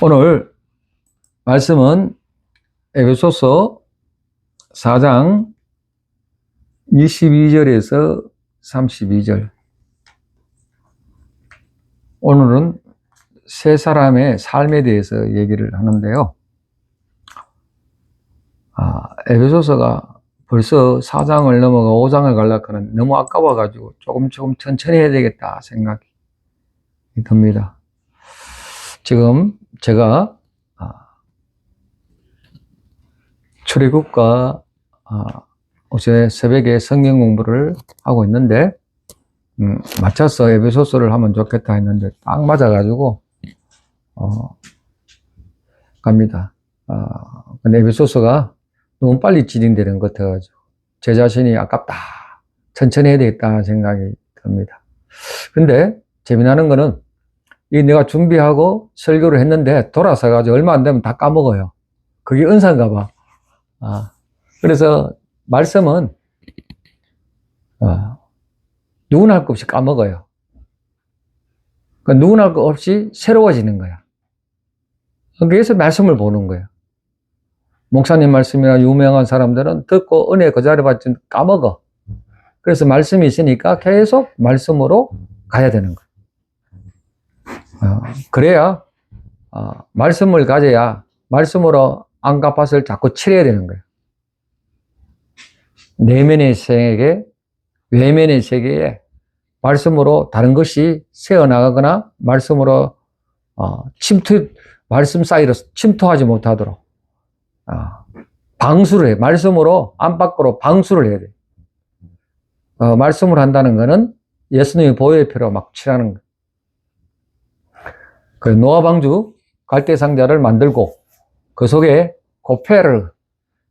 오늘 말씀은 에베소서 4장 22절에서 32절. 오늘은 세 사람의 삶에 대해서 얘기를 하는데요. 에베소서가 벌써 4장을 넘어가 5장을 가려고 하는 너무 아까워가지고 조금 천천히 해야 되겠다 생각이 듭니다. 지금 제가 출애굽과 어제 새벽에 성경 공부를 하고 있는데 맞춰서 에베소서를 하면 좋겠다 했는데 딱 맞아가지고 갑니다. 근데 에베소서가 너무 빨리 진행되는 것 같아가지고 제 자신이 아깝다, 천천히 해야 되겠다 생각이 듭니다. 근데 재미나는 거는 이 내가 준비하고 설교를 했는데 돌아서가지고 얼마 안 되면 다 까먹어요. 그게 은사인가 봐. 그래서 말씀은 누구나 할 것 없이 까먹어요. 그러니까 누구나 할 것 없이 새로워지는 거야. 그래서 말씀을 보는 거예요. 목사님 말씀이나 유명한 사람들은 듣고 은혜 그 자리에 받지 까먹어. 그래서 말씀이 있으니까 계속 말씀으로 가야 되는 거예요. 그래야 말씀을 가져야 말씀으로 안갚았을 자꾸 치러야 되는 거예요. 내면의 세계, 외면의 세계에 말씀으로 다른 것이 새어나가거나 말씀으로 말씀 사이로 침투하지 못하도록 방수를 해. 말씀으로 안팎으로 방수를 해야 돼. 말씀을 한다는 것은 예수님의 보혈의 피로 막 칠하는 거예요. 그 노아 방주 갈대 상자를 만들고 그 속에 고페를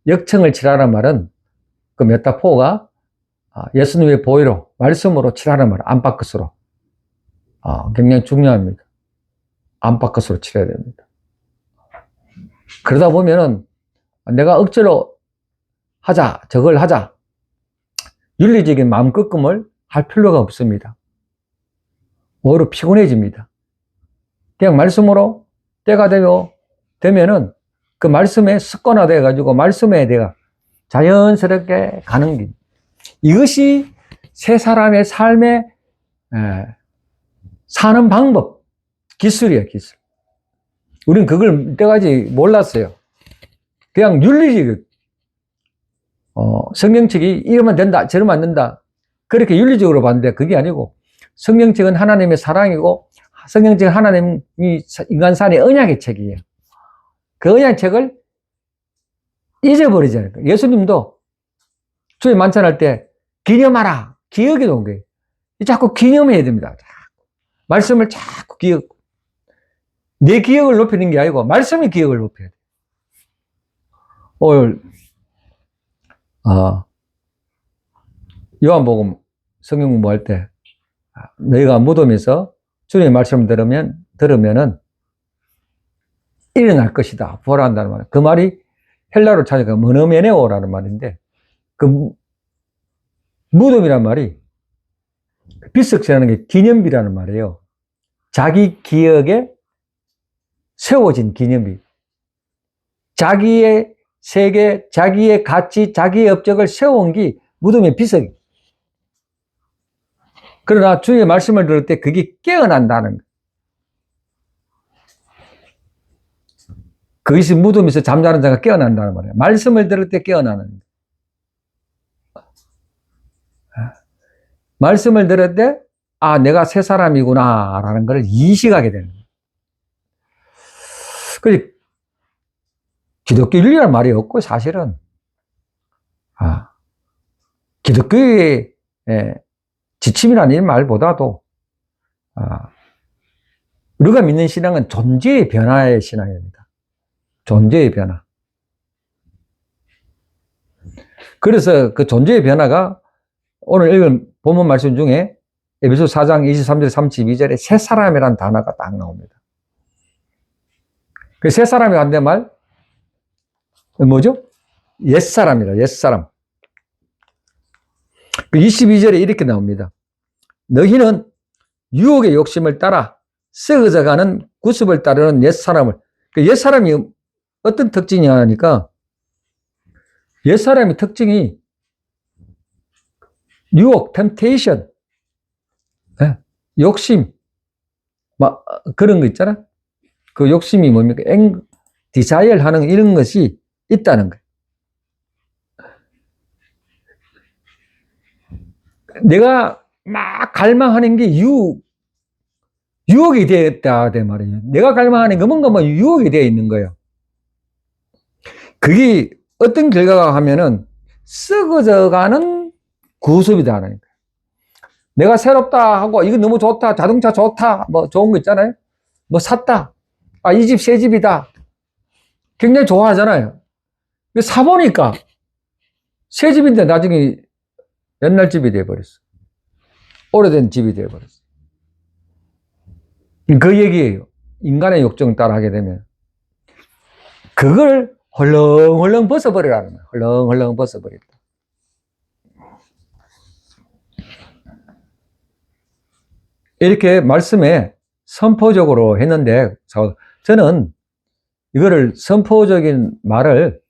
역청을 칠하는 말은 그 메타포가 예수님의 보혈로 말씀으로 칠하는 말, 안팎끝으로 굉장히 중요합니다. 안팎끝으로 칠해야 됩니다. 그러다 보면은 내가 억지로 하자, 저걸 하자, 윤리적인 마음 끄끔을 할 필요가 없습니다. 오히려 피곤해집니다. 그냥 말씀으로 때가 되면은 그 말씀에 습관화돼 가지고 말씀에 내가 자연스럽게 가는 길. 이것이 세 사람의 삶에 사는 방법, 기술이에요, 기술. 우린 그걸 때까지 몰랐어요. 그냥 윤리적, 성경책이 이러면 된다, 저러면 안 된다. 그렇게 윤리적으로 봤는데 그게 아니고 성경책은 하나님의 사랑이고 성경책은 하나님이 인간사의 언약의 책이에요. 그 언약의 책을 잊어버리잖아요. 예수님도 주의 만찬할 때 기념하라, 기억에 온 거예요. 자꾸 기념해야 됩니다. 말씀을 자꾸 내 기억을 높이는 게 아니고 말씀의 기억을 높여야 돼요. 오늘 요한복음 성경 공부할 때 너희가 무덤에서 주님의 말씀을 들으면은 일어날 것이다, 보라 한다는 말. 그 말이 헬라로 찾아가 머너메네오라는 말인데 그 무덤이란 말이 비석지라는 게 기념비라는 말이에요. 자기 기억에 세워진 기념비. 자기의 세계, 자기의 가치, 자기의 업적을 세워온 게 무덤의 비석이. 그러나 주의 말씀을 들을 때 그게 깨어난다는 거예요. 그것이 무덤에서 잠자는 자가 깨어난다는 말이에요. 말씀을 들을 때 깨어나는 거예요. 말씀을 들을 때 내가 새 사람이구나 라는 걸 인식하게 되는 거예요. 그래서 기독교 윤리라는 말이 없고 사실은 기독교의 지침이라는 말보다도 우리가 믿는 신앙은 존재의 변화의 신앙입니다. 존재의 변화. 그래서 그 존재의 변화가 오늘 읽은 본문 말씀 중에 에베소 4장 23절 32절에 새 사람이라는 단어가 딱 나옵니다. 그 새 사람이 한다는 말 뭐죠? 옛사람이다, 옛사람. 그 22절에 이렇게 나옵니다. 너희는 유혹의 욕심을 따라 썩어져가는 구습을 따르는 옛사람을 그 옛사람이 어떤 특징이냐 하니까 옛사람의 특징이 유혹, 템테이션, 욕심, 막 그런 거 있잖아. 그 욕심이 뭡니까? 디자이어 하는 이런 것이 있다는 거예요. 내가 막 갈망하는 게 유혹이 되었다, 내 말이에요. 내가 갈망하는 게 뭔가 뭐 유혹이 되어 있는 거예요. 그게 어떤 결과가 하면은 썩어져가는 구습이다 하는 거예요. 내가 새롭다 하고 이거 너무 좋다, 자동차 좋다, 뭐 좋은 거 있잖아요. 뭐 샀다. 아, 이 집 새 집이다. 굉장히 좋아하잖아요. 사보니까 새 집인데 나중에 옛날 집이 돼버렸어. 오래된 집이 돼버렸어. 그 얘기예요. 인간의 욕정 따라 하게 되면 그걸 헐렁헐렁 벗어버리라는 거예요. 헐렁헐렁 벗어버린다. 이렇게 말씀에 선포적으로 했는데 저는 이거를 선포적인 말을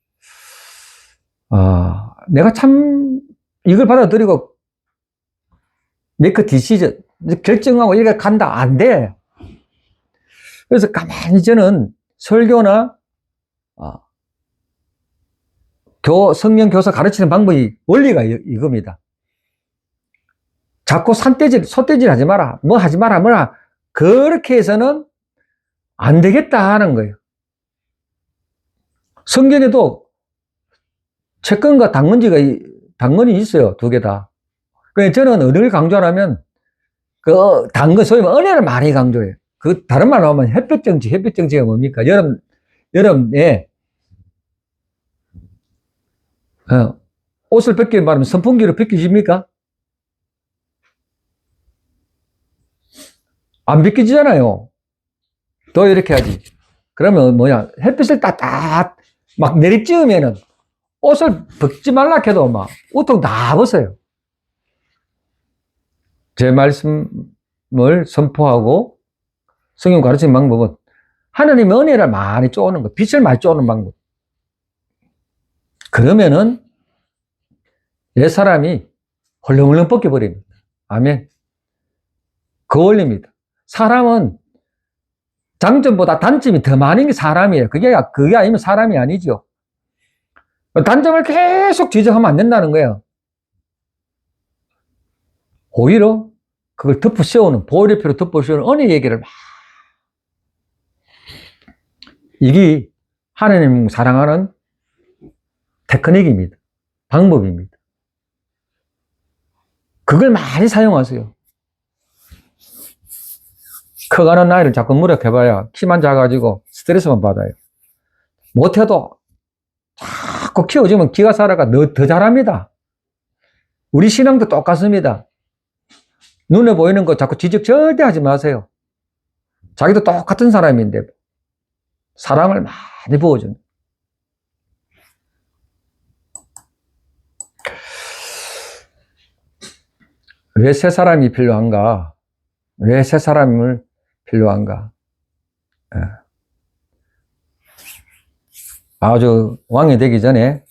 내가 참 이걸 받아들이고 메이크 디시전 결정하고 이렇게 간다 안 돼. 그래서 가만히 저는 설교나 성경 교사 가르치는 방법이 원리가 이겁니다. 자꾸 삿대질 하지 마라, 뭐 하지 마라, 뭐라 그렇게 해서는 안 되겠다 하는 거예요. 성경에도 채권과 당근이 있어요. 두 개 다. 그래서 저는 어디를 강조하냐면 그 당근, 소위 말해 은혜를 많이 강조해요. 그 다른 말로 하면 햇볕정치가 뭡니까? 여름에 옷을 벗기는 바람에 선풍기로 벗기십니까? 안 벗기지잖아요. 더 이렇게 하지. 그러면 뭐냐, 햇빛을 따뜻 막 내리쬐으면은 옷을 벗지 말라 해도 막 우통 다 벗어요. 제 말씀을 선포하고 성경 가르치는 방법은 하나님의 은혜를 많이 쪼는 거, 빛을 많이 쪼는 방법. 그러면은 옛사람이 헐렁헐렁 벗겨버립니다. 아멘. 그 원리입니다. 사람은 장점보다 단점이 더 많은 게 사람이에요. 그게 아니면 사람이 아니죠. 단점을 계속 지적하면 안 된다는 거예요. 오히려 그걸 보일러표로 덮어씌우는 은혜 얘기를 막. 이게 하나님 사랑하는 테크닉입니다. 방법입니다. 그걸 많이 사용하세요. 커가는 아이를 자꾸 무력해봐야 키만 작아지고 스트레스만 받아요. 못해도 자꾸 키워주면 기가 살아가 더 잘합니다. 우리 신앙도 똑같습니다. 눈에 보이는 거 자꾸 지적 절대 하지 마세요. 자기도 똑같은 사람인데 사랑을 많이 부어줍니다. 왜 새 사람이 필요한가? 왜 새 사람을 필요한가? 아주 왕이 되기 전에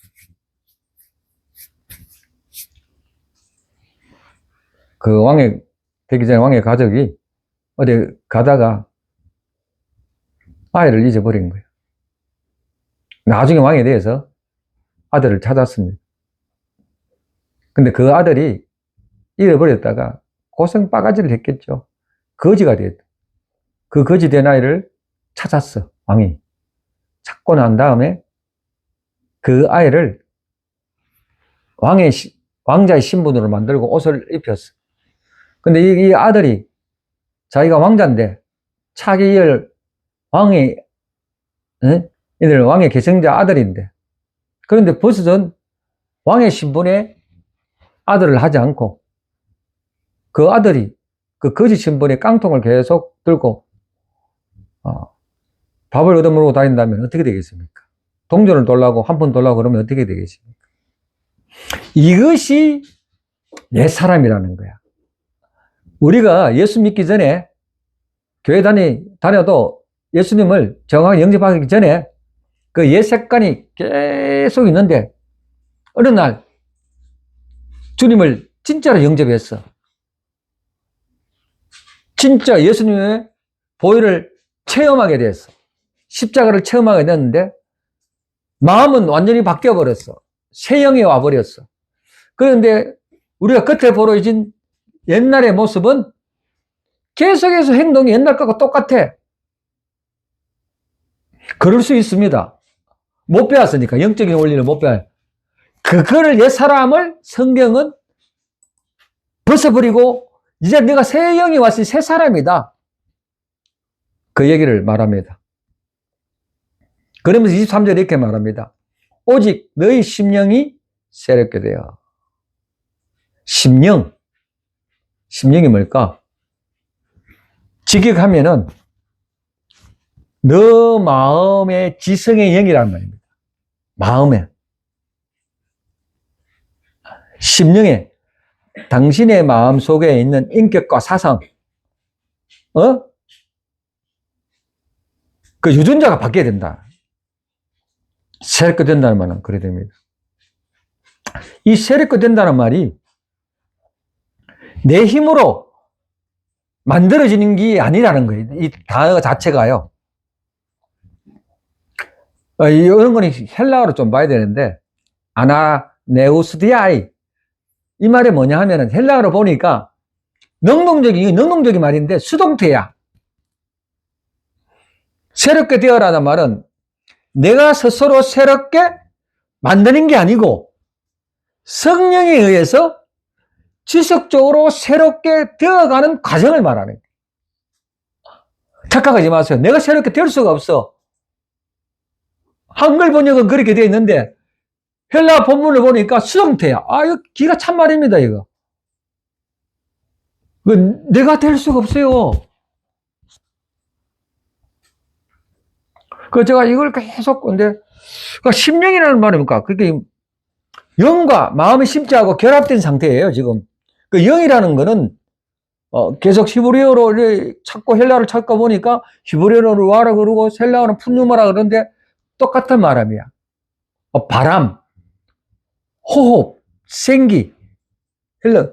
왕의 가족이 어디 가다가 아이를 잊어버린 거예요. 나중에 왕에 대해서 아들을 찾았습니다. 근데 그 아들이 잃어버렸다가 고생 바가지를 했겠죠. 거지가 됐다. 그 거지 된 아이를 찾았어, 왕이. 찾고 난 다음에 그 아이를 왕자의 신분으로 만들고 옷을 입혔어. 근데 이 아들이 자기가 왕자인데 차기열 이들 왕의 계승자 아들인데, 그런데 벌써 전 왕의 신분에 아들을 하지 않고 그 아들이 그 거짓 신분의 깡통을 계속 들고 밥을 얻어먹고 다닌다면 어떻게 되겠습니까? 동전을 돌라고 한 푼 돌라고 그러면 어떻게 되겠습니까? 이것이 옛사람이라는 거야. 우리가 예수 믿기 전에 교회 다녀도 예수님을 정확히 영접하기 전에 그 옛 습관이 계속 있는데 어느 날 주님을 진짜로 영접했어. 진짜 예수님의 보혈을 체험하게 됐어. 십자가를 체험하게 됐는데 마음은 완전히 바뀌어버렸어. 새 영이 와버렸어. 그런데 우리가 겉에 보여진 옛날의 모습은 계속해서 행동이 옛날 것과 똑같아. 그럴 수 있습니다. 못 배웠으니까. 영적인 원리를 못 배워요. 그거를 옛 사람을 성경은 벗어버리고 이제 내가 새 영이 왔으니 새 사람이다. 그 얘기를 말합니다. 그러면서 23절에 이렇게 말합니다. 오직 너희 심령이 새롭게 되어. 심령. 심령이 뭘까? 직역하면은 너 마음의 지성의 영이라는 말입니다. 마음에. 심령에 당신의 마음 속에 있는 인격과 사상, 그 유전자가 바뀌어야 된다. 새롭게 된다는 말은 그래 됩니다. 이 새롭게 된다는 말이 내 힘으로 만들어지는 게 아니라는 거예요. 이 단어 자체가요. 이런 건 헬라어로 좀 봐야 되는데, 아나네우스디아이. 이 말이 뭐냐 하면은 헬라어로 보니까 능동적인 말인데 수동태야. 새롭게 되어라는 말은 내가 스스로 새롭게 만드는 게 아니고 성령에 의해서 지속적으로 새롭게 되어가는 과정을 말하는 거예요. 착각하지 마세요. 내가 새롭게 될 수가 없어. 한글 번역은 그렇게 되어 있는데 헬라 본문을 보니까 수동태야. 이거 기가 찬 말입니다, 이거. 내가 될 수가 없어요. 제가 이걸 계속, 근데, 심령이라는 말입니까? 그게 영과 마음의 심자하고 결합된 상태예요, 지금. 영이라는 거는, 계속 히브리어로 찾고 헬라어를 찾고 보니까 히브리어로 와라 그러고 헬라어는 푼누마라 그러는데 똑같은 말함이야. 바람, 호흡, 생기,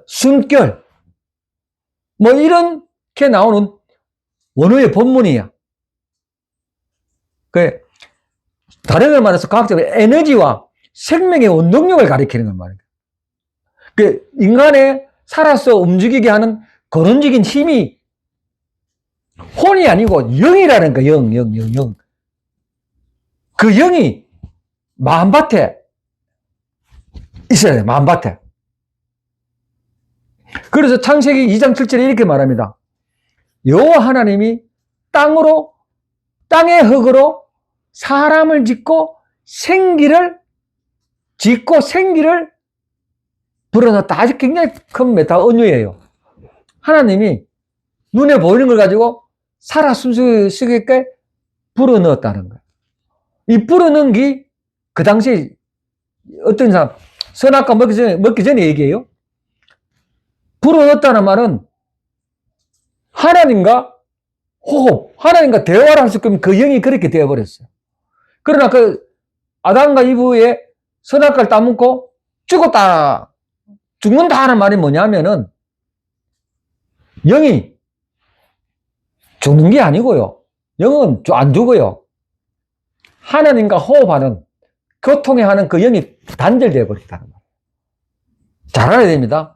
숨결, 뭐 이렇게 나오는 원어의 본문이야. 다른 걸 말해서 과학적으로 에너지와 생명의 원동력을 가리키는 걸 말이야. 인간의 살아서 움직이게 하는 근원적인 힘이 혼이 아니고 영이라는 거야. 영. 그 영이 마음밭에 있어야 돼. 마음밭에. 그래서 창세기 2장 7절에 이렇게 말합니다. 여호와 하나님이 땅의 흙으로 사람을 짓고 생기를 불어넣었다. 아주 굉장히 큰 메타 은유예요. 하나님이 눈에 보이는 걸 가지고 살아 숨쉬게 불어넣었다는 거예요. 이 불어넣은 게 그 당시 어떤 사람 선악과 먹기 전에 얘기해요. 불어넣었다는 말은 하나님과 호흡, 하나님과 대화를 할 수 있으면 그 영이 그렇게 되어버렸어요. 그러나 아담과 이브의 선악과를 따먹고 죽는다 하는 말이 뭐냐면은 영이 죽는 게 아니고요. 영은 안 죽어요. 하나님과 호흡하는, 교통하는 그 영이 단절되어 버렸다는 거예요. 잘 알아야 됩니다.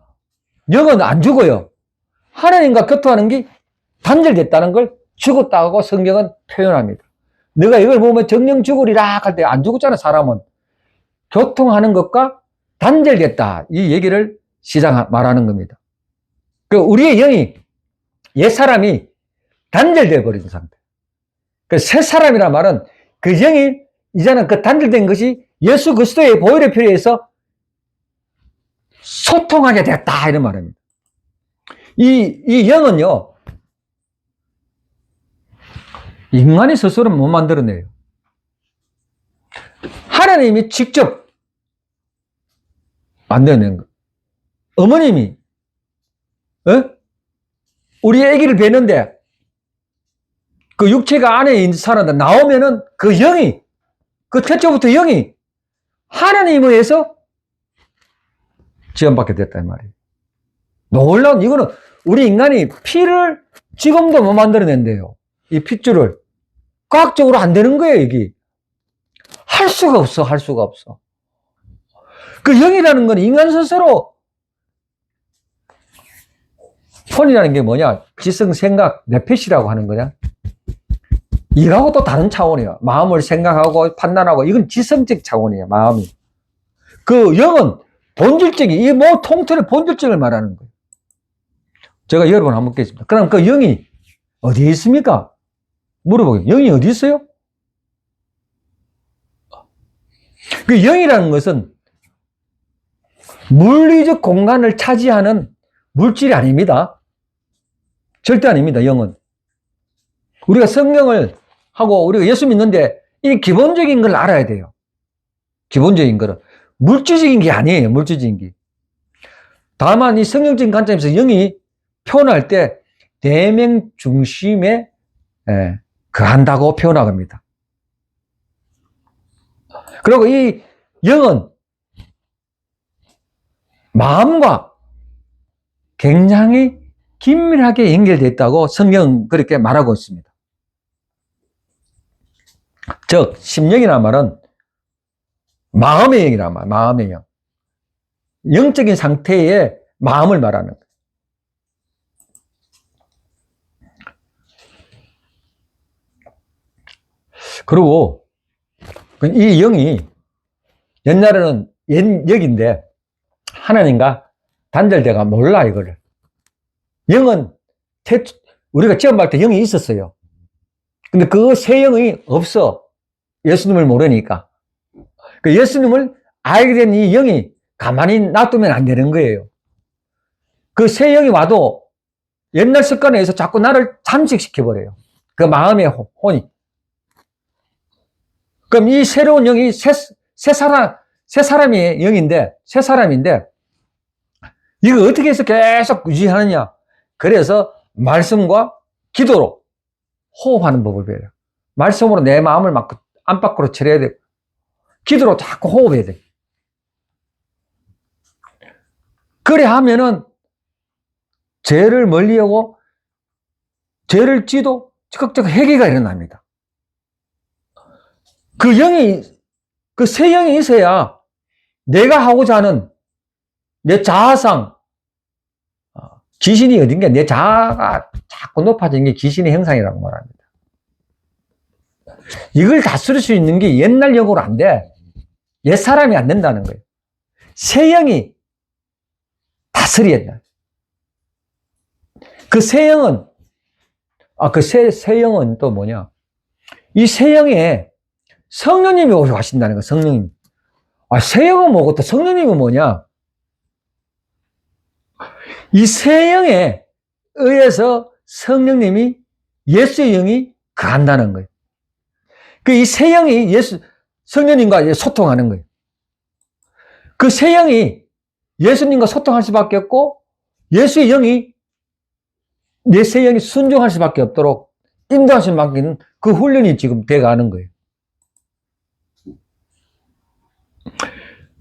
영은 안 죽어요. 하나님과 교통하는 게 단절됐다는 걸 죽었다고 성경은 표현합니다. 내가 이걸 보면 정령 죽으리라 할 때 안 죽었잖아, 사람은. 교통하는 것과 단절됐다. 이 얘기를 말하는 겁니다. 우리의 영이, 옛사람이 단절되어 버린 상태. 새 사람이란 말은 그 영이 이제는 그 단절된 것이 예수 그리스도의 보혈의 피에 의해서 소통하게 됐다. 이런 말입니다. 이 영은요, 인간이 스스로는 못 만들어내요. 하나님이 직접 만들어낸 거. 어머님이 우리 아기를 뵀는데 그 육체가 안에 살아다 나오면은 그 영이, 그 태초부터 영이 하나님에 의해서 지원받게 됐단 말이에요. 놀라운, 이거는 우리 인간이 피를 지금도 못 만들어낸대요. 이 핏줄을. 과학적으로 안 되는 거예요, 이게. 할 수가 없어, 할 수가 없어. 그 영이라는 건 인간 스스로, 혼이라는 게 뭐냐? 지성, 생각, 내핏이라고 하는 거냐? 이거하고 또 다른 차원이야. 마음을 생각하고 판단하고, 이건 지성적 차원이야, 마음이. 그 영은 본질적인, 이 뭐 통틀의 본질적을 말하는 거예요. 제가 여러분 한번 묻겠습니다. 그럼 그 영이 어디에 있습니까? 물어보게요. 영이 어디 있어요? 그 영이라는 것은 물리적 공간을 차지하는 물질이 아닙니다. 절대 아닙니다, 영은. 우리가 성경을 하고 우리가 예수 믿는데 이 기본적인 걸 알아야 돼요. 기본적인 거는. 물질적인 게 아니에요, 물질적인 게. 다만 이 성경적인 관점에서 영이 표현할 때 내면 중심에 거한다고 표현합니다. 그리고 이 영은 마음과 굉장히 긴밀하게 연결되어 있다고 성경은 그렇게 말하고 있습니다. 즉, 심령이라는 말은 마음의 영이란 말, 마음의 영. 영적인 상태의 마음을 말하는 거예요. 그리고 이 영이 옛날에는 옛 역인데 하나님과 단절돼가 몰라 이거를. 영은 우리가 체험할 때 영이 있었어요. 근데 그 새 영이 없어. 예수님을 모르니까. 그 예수님을 알게 된 이 영이 가만히 놔두면 안 되는 거예요. 그 새 영이 와도 옛날 습관에 의해서 자꾸 나를 잠식시켜버려요. 그 마음의 혼이. 그럼 이 새로운 영이 새 사람의 영인데, 새 사람인데, 이거 어떻게 해서 계속 유지하느냐? 그래서 말씀과 기도로 호흡하는 법을 배워요. 말씀으로 내 마음을 막 안팎으로 처리해야 되고, 기도로 자꾸 호흡해야 돼. 그래 하면은 죄를 멀리하고 죄를 지도 적극적 회개가 일어납니다. 그 영이, 그 새 영이 있어야 내가 하고자 하는 내 자아상, 귀신이 어딘가 내 자아가 자꾸 높아지는 게 귀신의 형상이라고 말합니다. 이걸 다스릴 수 있는 게 옛날 영으로 안 돼. 옛 사람이 안 된다는 거예요. 새 영이 다스려야 돼. 그 새 영은, 그 새 영은 또 뭐냐? 이 새 영에 성령님이 오셔가신다는 거예요, 성령님. 새 영은 뭐고 또 성령님은 뭐냐? 이 새 영에 의해서 성령님이, 예수의 영이 거한다는 거예요. 그 이 새 영이 성령님과 소통하는 거예요. 그 새 영이 예수님과 소통할 수밖에 없고, 예수의 영이, 내 새 영이 순종할 수밖에 없도록 인도할 수밖에 없는 그 훈련이 지금 돼가는 거예요.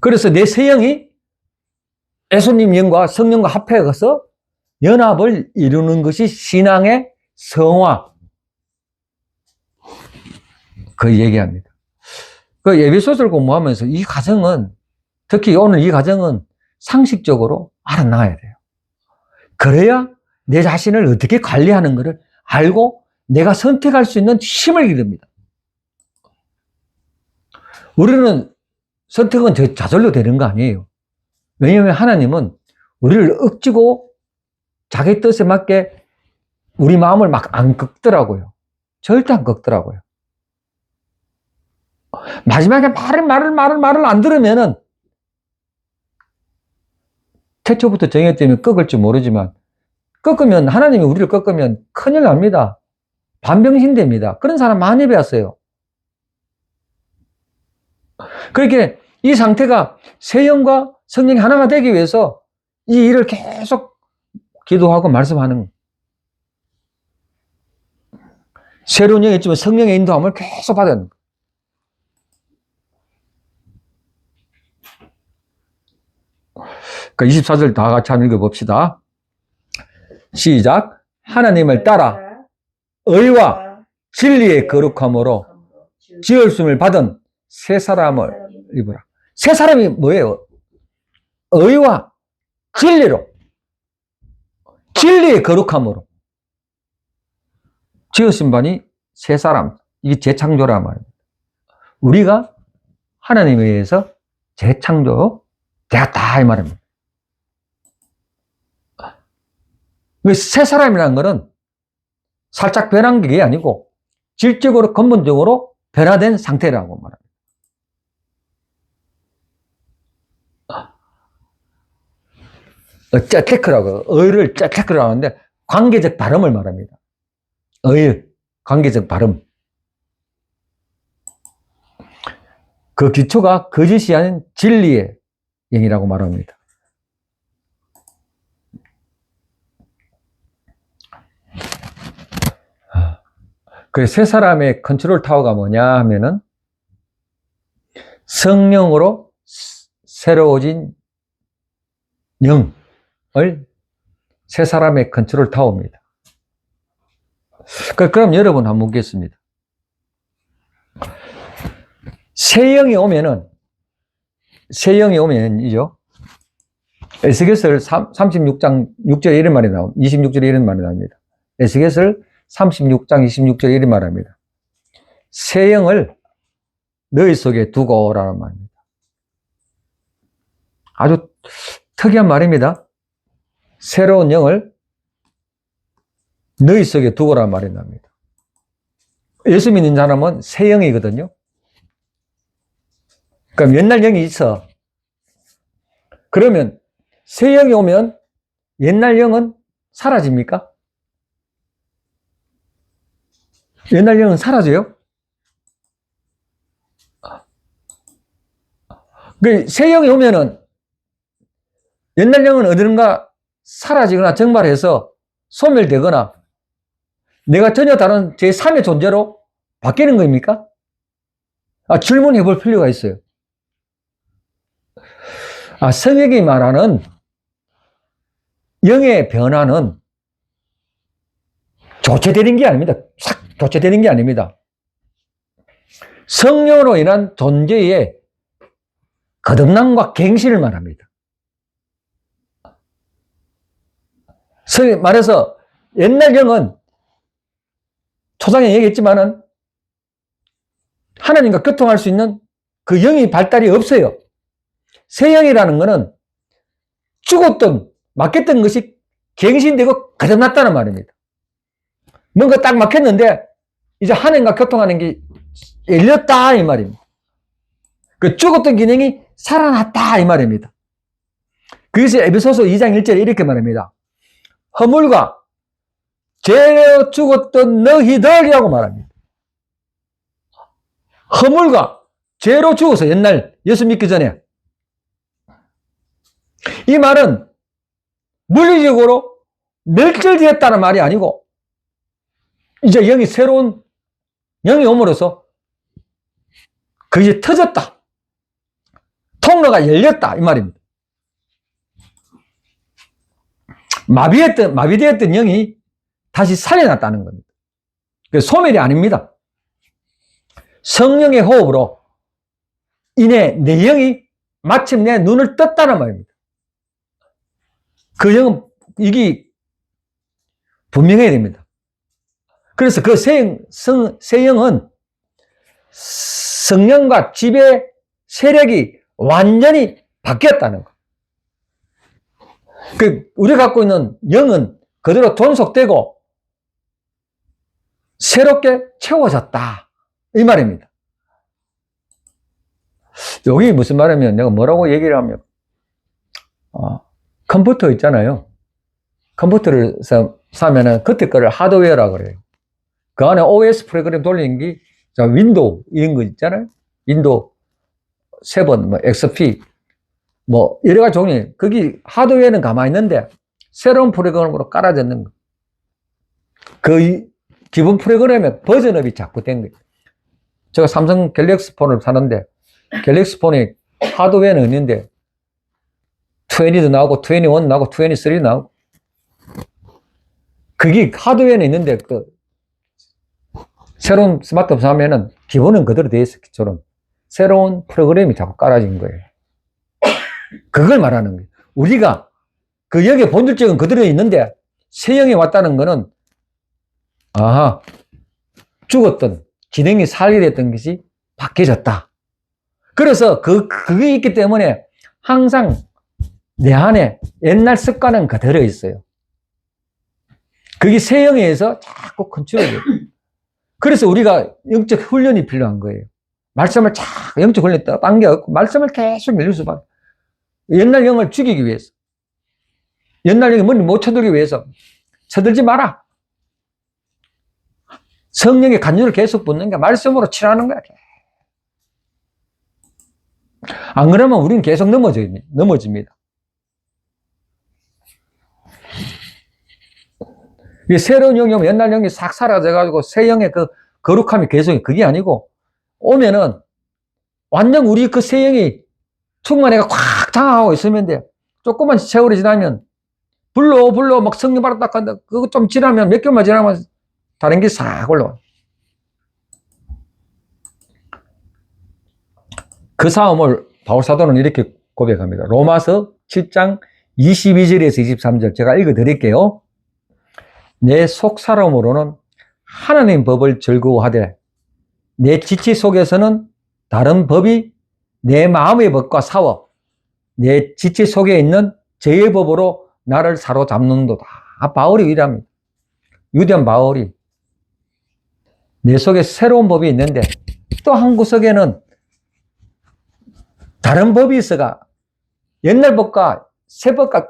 그래서 내 새 영이 예수님 영과 성령과 합해서 연합을 이루는 것이 신앙의 성화. 그 얘기합니다. 그 에베소서를 공부하면서 이 과정은, 특히 오늘 이 과정은 상식적으로 알아놔야 돼요. 그래야 내 자신을 어떻게 관리하는 것을 알고 내가 선택할 수 있는 힘을 기릅니다. 우리는 선택은 저절로 되는 거 아니에요. 왜냐하면 하나님은 우리를 억지고 자기 뜻에 맞게 우리 마음을 막 안 꺾더라고요. 절대 안 꺾더라고요. 마지막에 말을 안 들으면은, 태초부터 정했다면 꺾을 줄 모르지만, 꺾으면, 하나님이 우리를 꺾으면 큰일 납니다. 반병신 됩니다. 그런 사람 많이 배웠어요. 그렇게 이 상태가 새 영과 성령이 하나가 되기 위해서 이 일을 계속 기도하고 말씀하는 거예요. 새로운 영이 있지만 성령의 인도함을 계속 받은 거예요. 그러니까 24절 다 같이 한번 읽어봅시다. 시작. 하나님을 따라 의와 진리의 거룩함으로 지었음을 받은 새 사람을 입으라. 새 사람이 뭐예요? 의와 진리로, 진리의 거룩함으로 지으신 분이 새 사람, 이게 재창조란 말입니다. 우리가 하나님에 의해서 재창조되었다 이 말입니다. 새 사람이라는 것은 살짝 변한 게 아니고 질적으로 근본적으로 변화된 상태라고 말합니다. 째테크라고, 의를 째테크라고 하는데 관계적 발음을 말합니다. 의, 관계적 발음. 그 기초가 거짓이 아닌 진리의 영이라고 말합니다. 그래서 세 사람의 컨트롤 타워가 뭐냐 하면은 성령으로 새로워진 영을 세 사람의 컨트롤 타워입니다. 그럼 여러분 한번 묻겠습니다. 새 영이 오면이죠. 에스겔서 36장 6절에 이런 말이 나옵니다. 26절에 이런 말이 나옵니다. 에스겔서 36장 26절에 이런 말합니다. 새 영을 너희 속에 두고라는 말입니다. 아주 특이한 말입니다. 새로운 영을 너희 속에 두고라는 말이 납니다. 예수 믿는 사람은 새 영이거든요. 그럼 옛날 영이 있어. 그러면 새 영이 오면 옛날 영은 사라집니까? 옛날 영은 사라져요? 새 영이 오면은 옛날 영은 어디든가 사라지거나 증발해서 소멸되거나 내가 전혀 다른 제3의 존재로 바뀌는 겁니까? 질문해 볼 필요가 있어요. 성경이 말하는 영의 변화는 교체되는 게 아닙니다. 싹 교체되는 게 아닙니다. 성령으로 인한 존재의 거듭남과 갱신을 말합니다. 말해서 옛날 영은 초장에 얘기했지만은 하나님과 교통할 수 있는 그 영이 발달이 없어요. 새 영이라는 것은 죽었던 막혔던 것이 갱신되고 거듭났다는 말입니다. 뭔가 딱 막혔는데 이제 하나님과 교통하는 게 열렸다 이 말입니다. 그 죽었던 기능이 살아났다 이 말입니다. 그래서 에베소서 2장 1절에 이렇게 말합니다. 허물과 죄로 죽었던 너희들이라고 말합니다. 허물과 죄로 죽어서 옛날 예수 믿기 전에 이 말은 물리적으로 멸절되었다는 말이 아니고 이제 영이 새로운 영이 옴으로써 그게 터졌다. 통로가 열렸다 이 말입니다. 마비되었던 영이 다시 살려났다는 겁니다. 소멸이 아닙니다. 성령의 호흡으로 인해 내 영이 마침내 눈을 떴다는 말입니다. 그 영은 이게 분명해야 됩니다. 그래서 그 새 영은 성령과 지배 세력이 완전히 바뀌었다는 것. 우리가 갖고 있는 영은 그대로 존속되고 새롭게 채워졌다. 이 말입니다. 여기 무슨 말이냐면 내가 뭐라고 얘기를 하면 컴퓨터 있잖아요. 컴퓨터를 사면은 그때 거를 하드웨어라고 그래요. 그 안에 OS 프로그램 돌리는 게 윈도우 이런 거 있잖아요. 윈도우 7, XP 여러 가지 종류. 거기 하드웨어는 가만히 있는데 새로운 프로그램으로 깔아졌는 거. 그 기본 프로그램에 버전업이 자꾸 된 거예요. 제가 삼성 갤럭시 폰을 사는데, 갤럭시 폰이 하드웨어는 있는데, 20도 나오고, 21 나오고, 23 나오고. 그게 하드웨어는 있는데, 새로운 스마트폰 사면은 기본은 그대로 돼 있어, 기초는. 새로운 프로그램이 자꾸 깔아진 거예요. 그걸 말하는 거예요. 우리가 여기에 본질적인 그대로 있는데, 세형이 왔다는 거는, 아하, 죽었던, 기능이 살게 됐던 것이 바뀌어졌다. 그래서 그게 있기 때문에 항상 내 안에 옛날 습관은 그대로 있어요. 그게 세형에 의해서 자꾸 컨트롤돼요. 그래서 우리가 영적 훈련이 필요한 거예요. 말씀을 영적 훈련이 당겨갖고 말씀을 계속 밀릴 수밖에. 옛날 영을 죽이기 위해서. 옛날 영이 머리 못 쳐들기 위해서. 쳐들지 마라. 성령의 간주를 계속 붙는 게 말씀으로 칠하는 거야. 안 그러면 우리는 계속 넘어집니다. 새로운 영이 오면 옛날 영이 싹 사라져가지고 새 영의 그 거룩함이 계속, 그게 아니고, 오면은 완전 우리 그 새 영이 충만해가 꽉 장악하고 있으면 돼. 조금만 세월이 지나면 불러 막 성령 바로 딱 한다. 그거 좀 지나면 몇 개월만 지나면 다른 게 싹 올라와. 그 싸움을 바울사도는 이렇게 고백합니다. 로마서 7장 22절에서 23절 제가 읽어드릴게요. 내 속사람으로는 하나님 법을 즐거워하되 내 지체 속에서는 다른 법이 내 마음의 법과 싸워 내 지체 속에 있는 죄의 법으로 나를 사로잡는도다. 바울이 이랍니다. 유대인 바울이 내 속에 새로운 법이 있는데 또 한 구석에는 다른 법이 있어가 옛날 법과 새 법과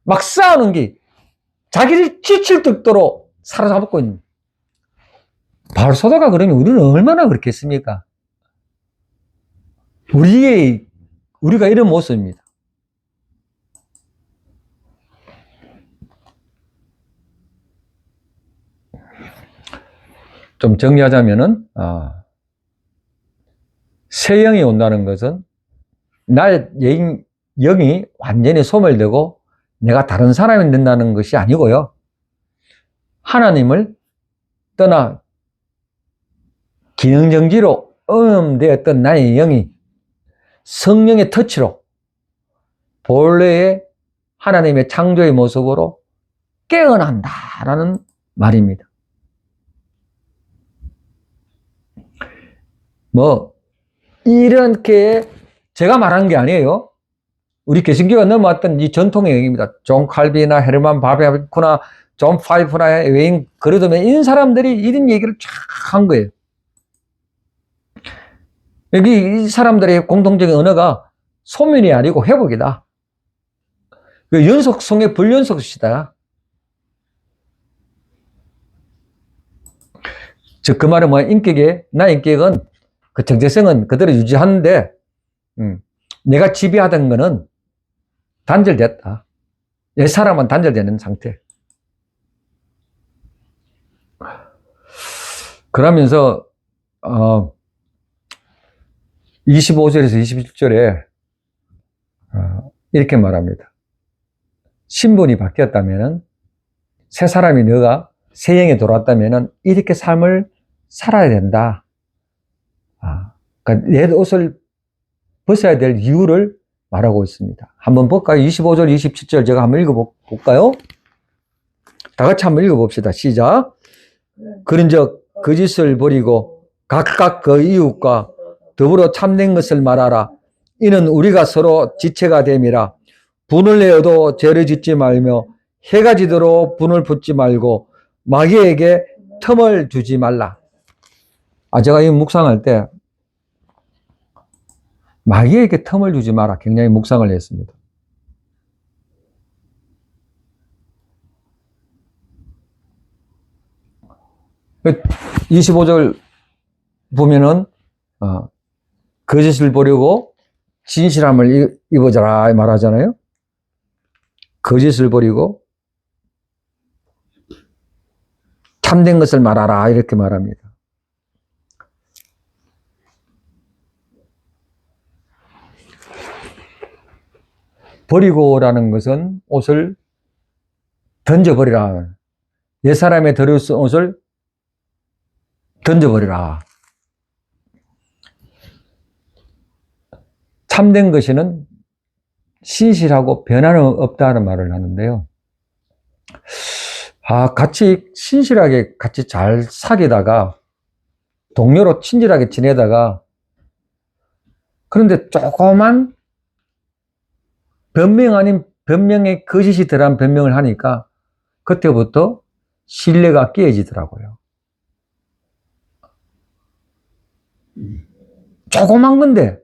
막 싸우는 게 자기를 지칠 듯도록 사로잡고 있는. 바울 사도가 그러면 우리는 얼마나 그렇겠습니까? 우리가 이런 모습입니다. 좀 정리하자면은, 새 영이 온다는 것은 나의 영이 완전히 소멸되고 내가 다른 사람이 된다는 것이 아니고요. 하나님을 떠나 기능정지로 오염되었던 나의 영이 성령의 터치로 본래의 하나님의 창조의 모습으로 깨어난다라는 말입니다. 이렇게 제가 말한 게 아니에요. 우리 개신교가 넘어왔던 이 전통의 영입니다. 존 칼비나 헤르만 바베쿠나 존 파이프나 웨인 그러더면 이런 사람들이 이런 얘기를 쫙 한 거예요. 여기 이 사람들의 공통적인 언어가 소멸이 아니고 회복이다. 연속성의 불연속시다. 즉 그 말은 나의 인격은 그 정체성은 그대로 유지하는데 내가 지배하던 거는 단절됐다. 옛 사람은 단절되는 상태. 그러면서 25절에서 27절에 이렇게 말합니다. 신분이 바뀌었다면 새 사람이 너가 새 영에 돌아왔다면 이렇게 삶을 살아야 된다. 그러니까 내 옷을 벗어야 될 이유를 말하고 있습니다. 한번 볼까요? 25절, 27절 제가 한번 읽어볼까요? 다 같이 한번 읽어봅시다. 시작. 그런즉 거짓을 버리고 각각 그 이웃과 더불어 참된 것을 말하라. 이는 우리가 서로 지체가 됨이라. 분을 내어도 죄를 짓지 말며 해가 지도록 분을 붙지 말고 마귀에게 틈을 주지 말라. 제가 이 묵상할 때 마귀에게 틈을 주지 마라. 굉장히 묵상을 했습니다. 그 25절 보면은 거짓을 버리고 진실함을 입어줘라 말하잖아요. 거짓을 버리고 참된 것을 말하라 이렇게 말합니다. 버리고라는 것은 옷을 던져버리라. 옛사람에 들어쓴 옷을 던져버리라. 참된 것에는 신실하고 변화는 없다는 말을 하는데요. 같이 신실하게 같이 잘 사귀다가 동료로 친절하게 지내다가 그런데 조그만 변명 아닌 변명에 거짓이 들어간 변명을 하니까 그때부터 신뢰가 깨어지더라고요. 조그만 건데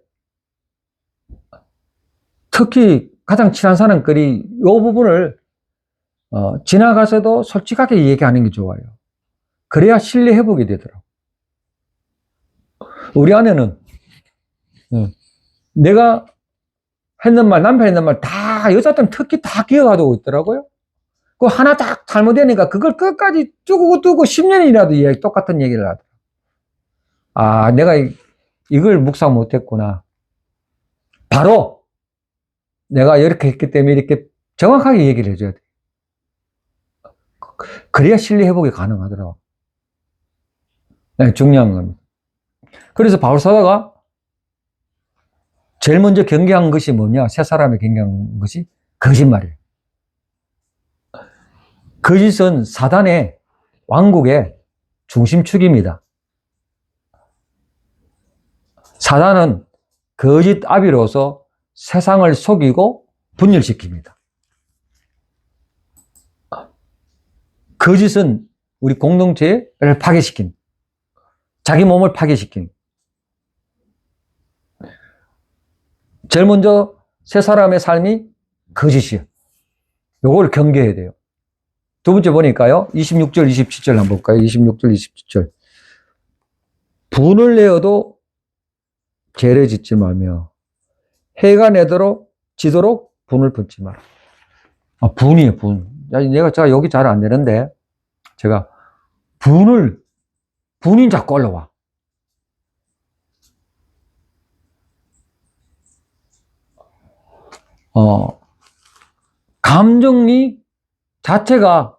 특히 가장 친한 사람끼리 이 부분을 지나가서도 솔직하게 얘기하는 게 좋아요. 그래야 신뢰 회복이 되더라고요. 우리 아내는 내가 했는 말, 남편 했는 말 다 여자들은 특히 다 기억하고 있더라고요. 그 하나 딱 잘못되니까 그걸 끝까지 두고 10년이라도 똑같은 얘기를 하더라고요. 내가 이걸 묵상 못했구나. 바로 내가 이렇게 했기 때문에 이렇게 정확하게 얘기를 해줘야 돼. 그래야 신뢰 회복이 가능하더라고요. 네, 중요한 겁니다. 그래서 바울사도가 제일 먼저 경계한 것이 뭐냐? 세 사람이 경계한 것이 거짓말이에요. 거짓은 사단의 왕국의 중심축입니다. 사단은 거짓 아비로서 세상을 속이고 분열시킵니다. 거짓은 우리 공동체를 파괴시킨, 자기 몸을 파괴시킨. 제일 먼저 세 사람의 삶이 거짓이에요. 요걸 경계해야 돼요. 두 번째 보니까요. 26절, 27절 한번 볼까요? 26절, 27절. 분을 내어도 죄를 짓지 마며 해가 지도록 분을 품지 마라. 분이에요, 분. 제가 여기 잘 안 되는데 제가 분이 자꾸 올라와. 감정이 자체가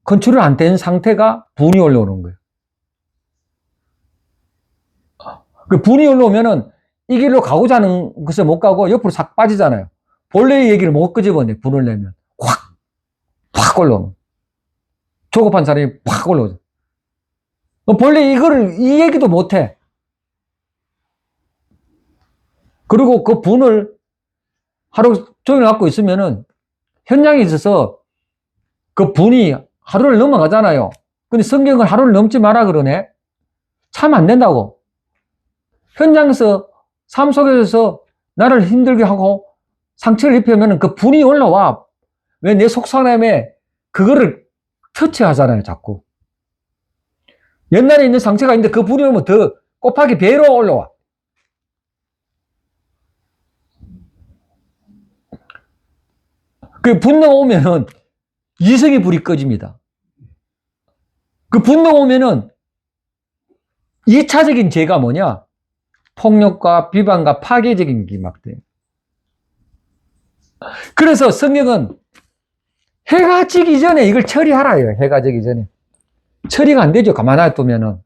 컨트롤 안 된 상태가 분이 올라오는 거예요. 그 분이 올라오면은 이 길로 가고자 하는 것을 못 가고 옆으로 싹 빠지잖아요. 본래의 얘기를 못 끄집어내, 분을 내면. 확 올라오면. 조급한 사람이 확 올라오죠. 본래 이 얘기도 못 해. 그리고 그 분을 하루 종일 갖고 있으면은 현장에 있어서 그 분이 하루를 넘어가잖아요. 근데 성경은 하루를 넘지 마라 그러네. 참 안 된다고. 현장에서 삶 속에서 나를 힘들게 하고 상처를 입히면 그 분이 올라와. 왜 내 속사람에 그거를 터치하잖아요, 자꾸. 옛날에 있는 상처가 있는데 그 분이 오면 더 곱하기 배로 올라와. 그 분노가 오면은 이성의 불이 꺼집니다. 그 분노가 오면은 2차적인 죄가 뭐냐? 폭력과 비방과 파괴적인 게 막 돼요. 그래서 성경은 해가 지기 전에 이걸 처리하라요. 해가 지기 전에. 처리가 안 되죠. 가만히 두면은.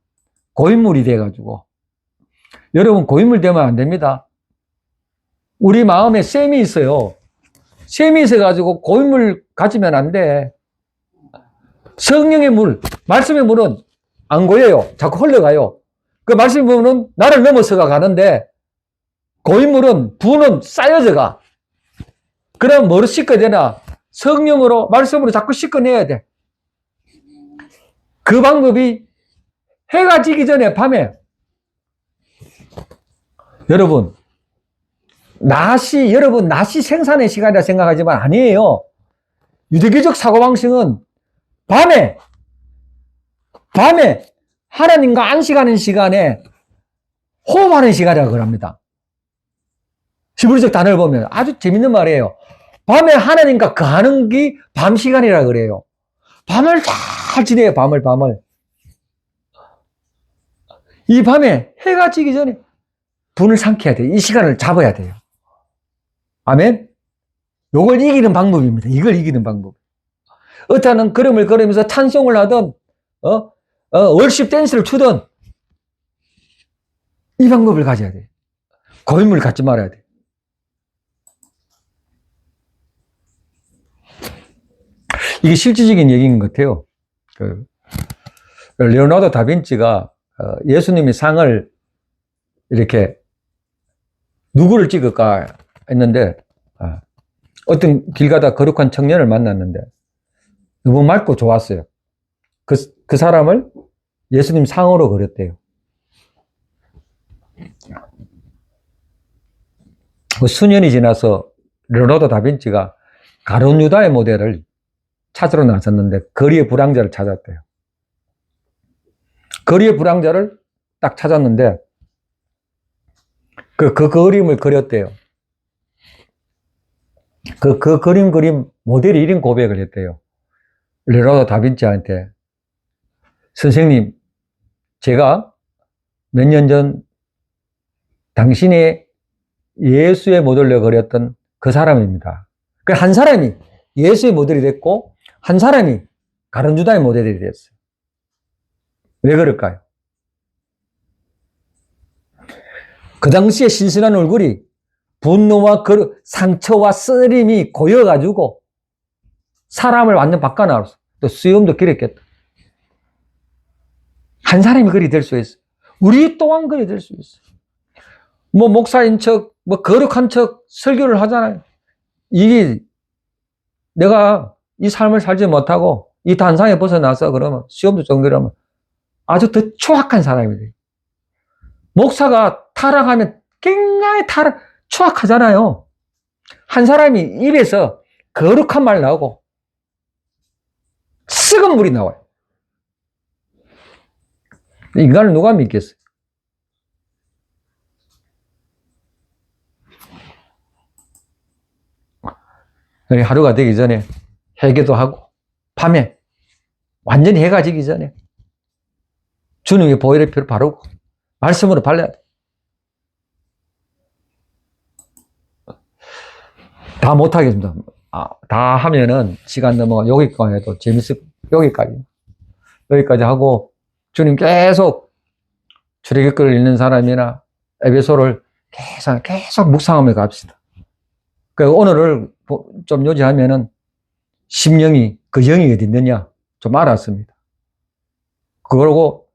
고인물이 돼가지고. 여러분, 고인물 되면 안 됩니다. 우리 마음에 셈이 있어요. 셈이 있어가지고 고인물 가지면 안 돼. 성령의 물, 말씀의 물은 안 고여요. 자꾸 흘러가요. 그 말씀의 물은 나를 넘어서가 가는데 고인물은 부는 쌓여져 가. 그럼 뭐로 씻어야 되나? 성령으로, 말씀으로 자꾸 씻어내야 돼. 그 방법이 해가 지기 전에 밤에 여러분 낮이 생산의 시간이라 생각하지만 아니에요. 유대교적 사고방식은 밤에 하나님과 안식하는 시간에 호흡하는 시간이라고 합니다. 히브리적 단어를 보면 아주 재밌는 말이에요. 밤에 하나님과 거하는 게 밤 시간이라 그래요. 밤을 잘 지내요, 밤을. 이 밤에 해가 지기 전에 분을 삼켜야 돼요. 이 시간을 잡아야 돼요. 아멘? 요걸 이기는 방법입니다. 이걸 이기는 방법. 어떠한 걸음을 걸으면서 찬송을 하던, 월십 댄스를 추던 이 방법을 가져야 돼요. 고인물을 갖지 말아야 돼요. 이게 실질적인 얘기인 것 같아요. 레오나르도 다빈치가 예수님이 상을 이렇게 누구를 찍을까 했는데 어떤 길 가다 거룩한 청년을 만났는데 너무 맑고 좋았어요. 그 사람을 예수님 상으로 그렸대요. 수년이 지나서 레오나르도 다빈치가 가룟 유다의 모델을 찾으러 나섰는데 거리의 불황자를 찾았대요. 거리의 불황자를 딱 찾았는데 그 그림을 그렸대요. 그 그림 모델이 이런 고백을 했대요. 레오나르도 다빈치한테, 선생님, 제가 몇 년 전 당신의 예수의 모델로 그렸던 그 사람입니다. 그 한 사람이 예수의 모델이 됐고 한 사람이 가룟 유다의 모델이 됐어요. 왜 그럴까요? 그 당시에 신선한 얼굴이 분노와 상처와 쓰림이 고여가지고 사람을 완전 바꿔나왔어. 또 수염도 길었겠다. 한 사람이 그리 될 수 있어. 우리 또한 그리 될 수 있어. 목사인 척, 거룩한 척 설교를 하잖아요. 이게 내가 이 삶을 살지 못하고 이 단상에 벗어나서 그러면 시험도 정결하면 아주 더 추악한 사람이 돼요. 목사가 타락하면 굉장히 추악하잖아요. 한 사람이 입에서 거룩한 말 나오고 썩은 물이 나와요. 인간을 누가 믿겠어요? 하루가 되기 전에 회개도 하고 밤에 완전히 해가 지기 전에 주님의 보혈의 피를 바르고 말씀으로 발라야 돼. 다 못하겠습니다. 다 하면은 시간 넘어 여기까지 해도 여기까지 하고 주님 계속 출애굽기를 읽는 사람이나 에베소를 계속 묵상하며 갑시다. 오늘을 좀 요지하면은 심령이 그 영이 어디 있느냐 좀 알았습니다. 그러고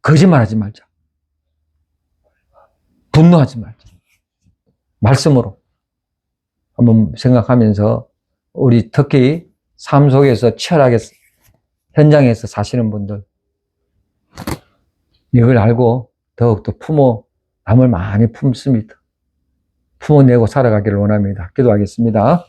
거짓말하지 말자. 분노하지 말자. 말씀으로 한번 생각하면서 우리 특히 삶 속에서 치열하게 현장에서 사시는 분들 이걸 알고 더욱더 남을 많이 품습니다. 품어내고 살아가기를 원합니다. 기도하겠습니다.